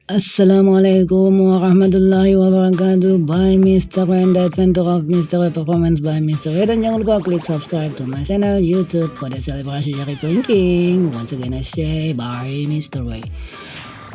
Assalamualaikum warahmatullahi wabarakatuh. By Mr. and the Adventure of Mr. Performance by Mr. Dan jangan lupa klik subscribe to my channel YouTube pada selebrasi Jari Kelingking. Once again I say by Mr. Way.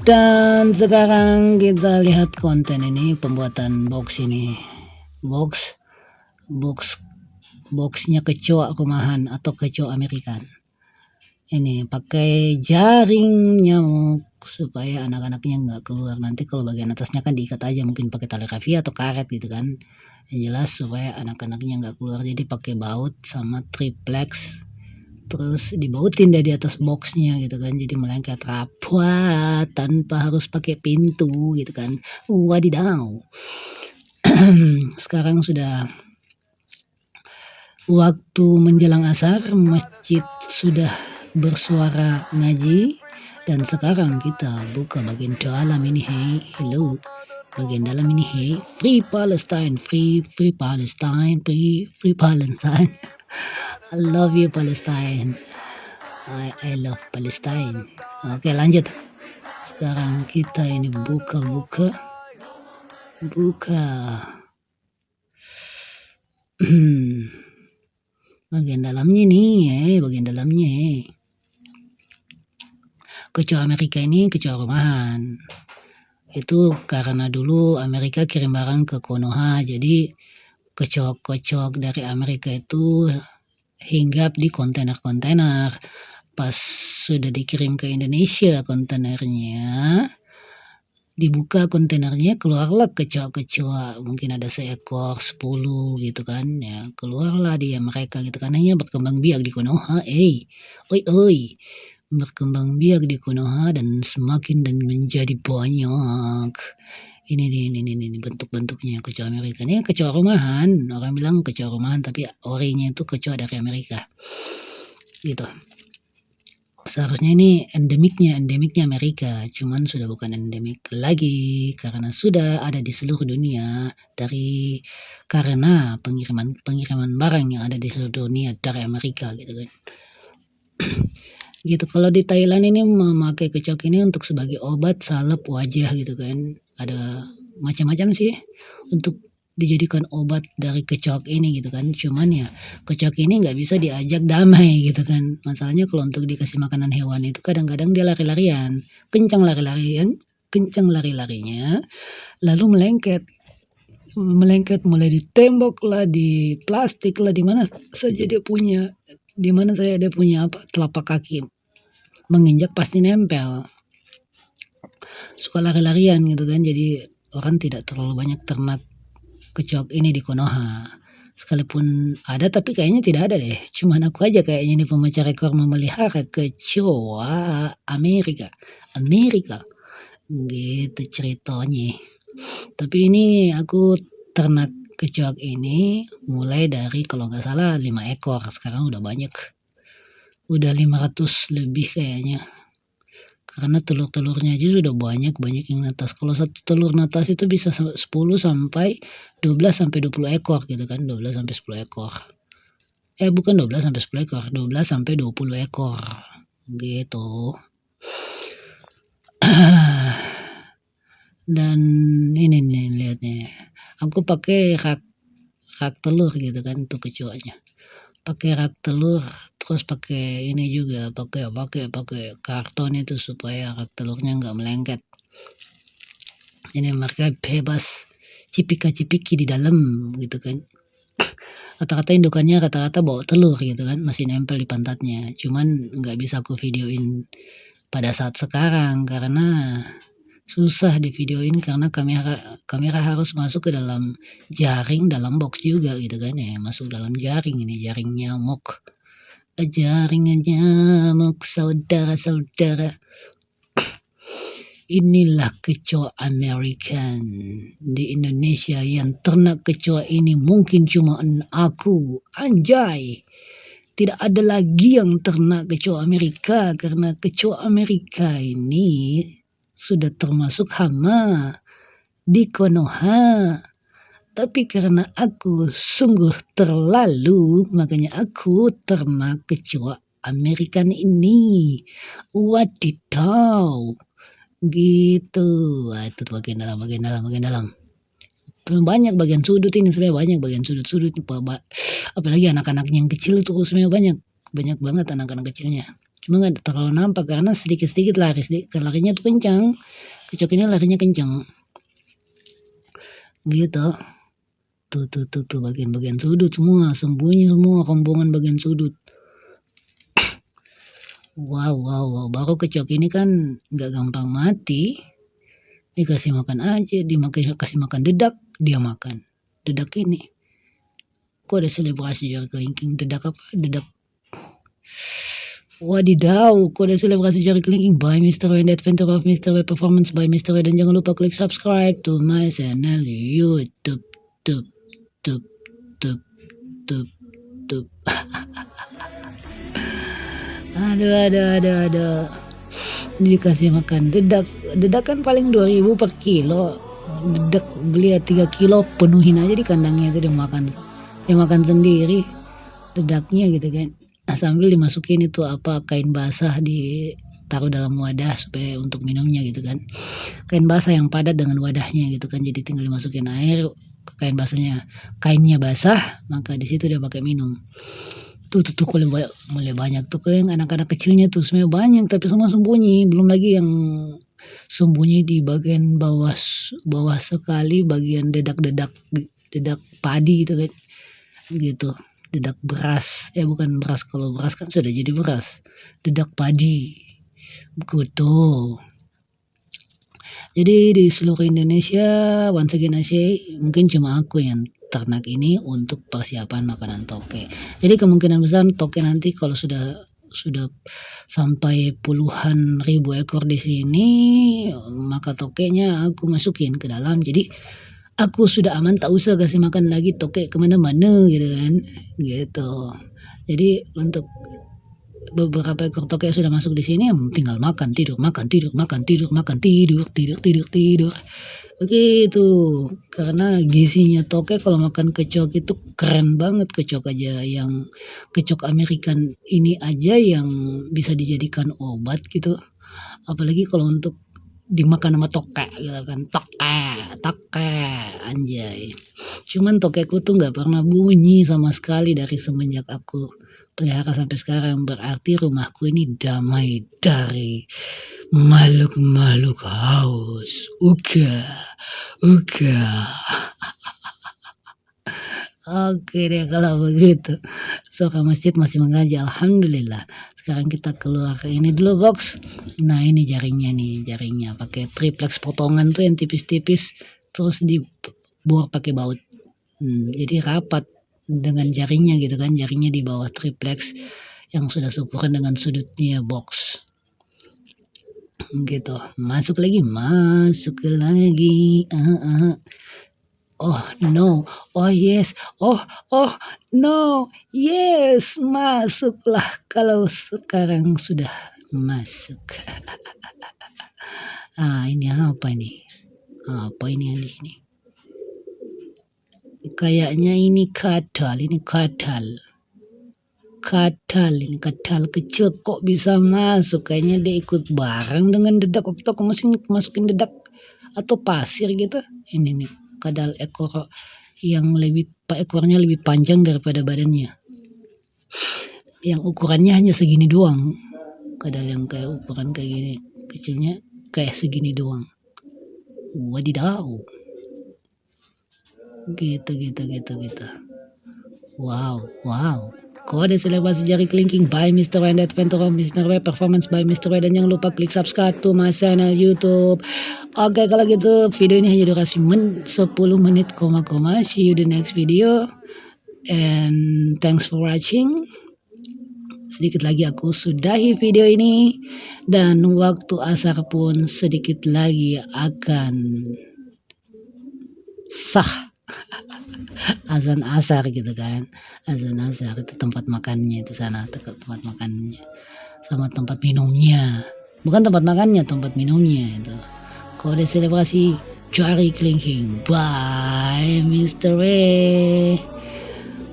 Dan sekarang kita lihat konten ini, pembuatan box ini. Box boxnya kecoa rumahan atau kecoa Amerikan. Ini pakai jaring nyamuk supaya anak-anaknya nggak keluar. Nanti kalau bagian atasnya kan diikat aja, mungkin pakai tali rafia atau karet gitu kan. Yang jelas supaya anak-anaknya nggak keluar, jadi pakai baut sama triplex, terus dibautin dari atas boxnya gitu kan, jadi melengket rapat tanpa harus pakai pintu gitu kan. Wadidaw. Sekarang sudah waktu menjelang asar, masjid sudah bersuara ngaji, dan sekarang kita buka bagian dalam ini. Hey, hello, bagian dalam ini. Hey, free Palestine, free Palestine, free Palestine. I love you Palestine. I love Palestine. Oke, lanjut. Sekarang kita ini buka bagian dalamnya nih, bagian dalamnya. Kecoa Amerika ini kecoa rumahan. Itu karena dulu Amerika kirim barang ke Konoha, jadi kecoa-kecoa dari Amerika itu hinggap di kontainer-kontainer. Pas sudah dikirim ke Indonesia kontainernya, dibuka kontainernya, keluarlah kecoa-kecoa, mungkin ada seekor, 10 gitu kan ya, keluarlah dia mereka gitu kan, hanya berkembang biak di Konoha. Oi, berkembang biak di Konoha dan semakin dan menjadi banyak. Ini bentuk-bentuknya kecoa Amerika. Ini kecoa rumahan, orang bilang kecoa rumahan tapi orinya itu kecoa dari Amerika gitu. Seharusnya ini endemiknya Amerika, cuman sudah bukan endemik lagi karena sudah ada di seluruh dunia, karena pengiriman barang yang ada di seluruh dunia dari Amerika gitu kan. Gitu. Kalau di Thailand ini memakai kecoa ini untuk sebagai obat salep wajah gitu kan. Ada macam-macam sih untuk dijadikan obat dari kecoa ini gitu kan. Cuman ya kecoa ini nggak bisa diajak damai gitu kan. Masalahnya kalau untuk dikasih makanan hewan itu kadang-kadang dia lari-larian, kencang lari-larinya, lalu melengket mulai di tembok lah, di plastik lah, di mana saja dia punya telapak kaki menginjak pasti nempel, suka lari-larian gitu kan. Jadi orang tidak terlalu banyak ternak kecoa ini di Konoha, sekalipun ada tapi kayaknya tidak ada deh, cuman aku aja kayaknya ini pemecah rekor memelihara kecoa Amerika gitu ceritanya. Tapi ini aku ternak kecoa ini mulai dari kalau nggak salah 5 ekor, sekarang udah banyak, udah 500 lebih kayaknya, karena telur-telurnya aja sudah banyak yang netas. Kalau satu telur netas itu bisa 10 sampai 12 sampai 20 ekor gitu kan, 12 sampai 10 ekor. Bukan 12 sampai 10 ekor, 12 sampai 20 ekor gitu. Dan ini nih lihat nih, aku pakai rak telur gitu kan untuk kecoanya. Pakai rak telur, terus pakai ini juga, pakai karton itu supaya rak telurnya nggak melengket. Ini mereka bebas cipika-cipiki di dalam gitu kan. Rata-rata indukannya bawa telur gitu kan, masih nempel di pantatnya. Cuman nggak bisa aku videoin pada saat sekarang karena susah di videoin, karena kamera harus masuk ke dalam jaring, dalam box juga gitu kan ya, masuk dalam jaring. Ini jaring nyamuk, saudara-saudara. Inilah kecoa American di Indonesia. Yang ternak kecoa ini mungkin cuma aku, anjay. Tidak ada lagi yang ternak kecoa Amerika, karena kecoa Amerika ini sudah termasuk hama di Konoha. Tapi karena aku sungguh terlalu, makanya aku ternak kecoa American ini. Wadidaw. gitu. Wah, itu bagian dalam, bagian dalam, bagian dalam. Banyak bagian sudut ini, sebenarnya banyak bagian sudut-sudut, apalagi anak-anaknya yang kecil itu sebenarnya banyak, banyak banget anak-anak kecilnya. Cuma nggak terlalu nampak karena sedikit-sedikit lari, larinya tuh kencang. Kecok ini larinya kencang. Gitu. Tuh bagian-bagian sudut semua, sembunyi semua rombongan bagian sudut. Wow, baru kecok ini kan nggak gampang mati. Dikasih makan aja, kasih makan dedak, dia makan. Dedak ini. Kok ada selebrasi jari kelingking? Dedak apa? Dedak. Wadidaw, kok ada selebrasi jari kelingking by Mr. W, Adventure of Mr. W, Performance by Mr. W, dan jangan lupa klik subscribe to my channel YouTube. Tup. Aduh. Dikasih makan dedak kan paling 2.000 per kilo. Dedak beli 3 kilo, penuhin aja di kandangnya itu, dia makan sendiri dedaknya gitu kan. Sambil dimasukin itu kain basah, ditaruh dalam wadah supaya untuk minumnya gitu kan. Kain basah yang padat dengan wadahnya gitu kan, jadi tinggal dimasukin air ke kainnya basah, maka di situ dia pakai minum. Tuh mulai banyak tuh yang anak-anak kecilnya tuh sebenarnya banyak, tapi semua sembunyi. Belum lagi yang sembunyi di bagian bawah sekali, bagian dedak padi gitu kan, gitu. Dedak beras, bukan beras, kalau beras kan sudah jadi beras, dedak padi begitu. Jadi di seluruh Indonesia, once again mungkin cuma aku yang ternak ini untuk persiapan makanan toke. Jadi kemungkinan besar toke nanti kalau sudah sampai puluhan ribu ekor di sini, maka tokenya aku masukin ke dalam. Jadi aku sudah aman, tak usah kasih makan lagi toke kemana-mana gitu kan, gitu. Jadi untuk beberapa ekor toke sudah masuk di sini, tinggal makan tidur begitu. Karena gizinya toke kalau makan kecok itu keren banget. Kecok aja, yang kecok American ini aja yang bisa dijadikan obat gitu, apalagi kalau untuk dimakan sama toke gitu kan. Toke anjay. Cuman tokeku tuh nggak pernah bunyi sama sekali dari semenjak aku pelihara sampai sekarang. Berarti rumahku ini damai dari makhluk haus. Uga. Oke deh kalau begitu. Suara masjid masih mengaji, alhamdulillah. Sekarang kita keluar ini dulu box. Nah ini jaringnya pakai triplex potongan tuh yang tipis-tipis, terus dibor pakai baut. Jadi rapat dengan jaringnya gitu kan, jaringnya di bawah triplex yang sudah syukuran dengan sudutnya box gitu. Masuk lagi. Oh no, oh yes, oh no, yes, masuklah kalau sekarang sudah masuk. Ini apa ini yang di sini? Kayaknya ini kadal kecil kok bisa masuk. Kayaknya dia ikut bareng dengan dedak waktu aku masukin dedak atau pasir gitu. Ini nih kadal ekor yang ekornya lebih panjang daripada badannya, yang ukurannya hanya segini doang. Kadal yang kayak ukuran kayak gini, kecilnya kayak segini doang. Wadidaw. Gitu. Wow. Kode selebrasi jari kelingking by Mr. W, Adventure of Mr. W, Performance by Mr. W, dan jangan lupa klik subscribe to my channel YouTube. Oke, kalau gitu video ini hanya durasi 10 menit, see you the next video and thanks for watching. Sedikit lagi aku sudahi video ini, dan waktu asar pun sedikit lagi akan sah. Azan asar gitu kan, azan asar itu tempat makannya itu sana, tempat makannya sama tempat minumnya, bukan tempat makannya, tempat minumnya itu. Kode selebrasi jari kelingking by Mr. W.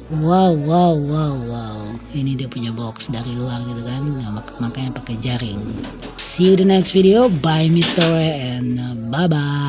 Wow, wow, wow, wow. Ini dia punya box dari luar gitu kan. Nah, makanya pakai jaring. See you the next video. Bye Mr. Ray and bye bye.